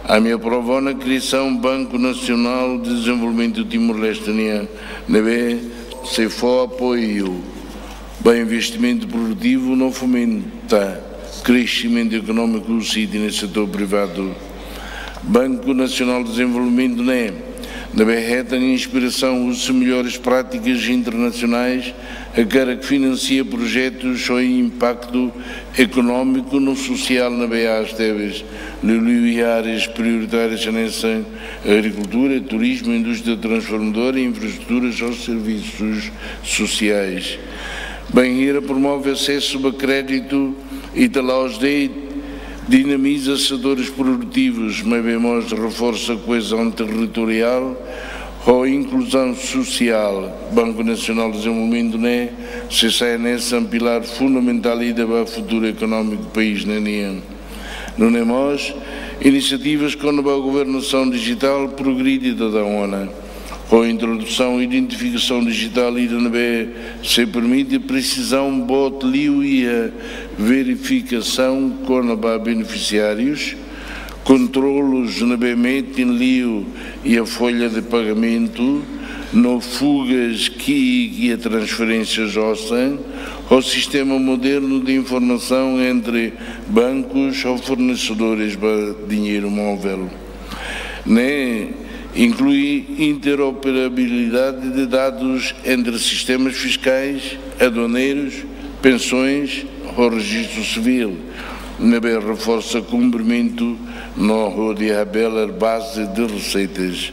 A minha prova na criação Banco Nacional de Desenvolvimento do Timor-Leste, se for apoio para investimento produtivo, não fomenta crescimento econômico do sítio no setor privado. Banco Nacional de Desenvolvimento, reta em inspiração as melhores práticas internacionais, a cara que financia projetos com impacto econômico no social na BA Esteves, e áreas prioritárias nessa agricultura, turismo, indústria transformadora e infraestruturas aos serviços sociais. Banheira promove acesso a crédito e talaus de dinamiza setores produtivos, mas bemos reforça a coesão territorial ou inclusão social. Banco Nacional de Desenvolvimento se sai nesse pilar fundamental e para o futuro econômico do país. Não é mais iniciativas com a governação digital progredida da ONU. Com a introdução e identificação digital e se permite a precisão botlio e a verificação com os beneficiários, controlos na metem lio e a folha de pagamento, no fugas que a transferências ossam, o sistema moderno de informação entre bancos ou fornecedores de dinheiro móvel. Inclui interoperabilidade de dados entre sistemas fiscais, aduaneiros, pensões ou registro civil. Reforça o cumprimento no base de receitas.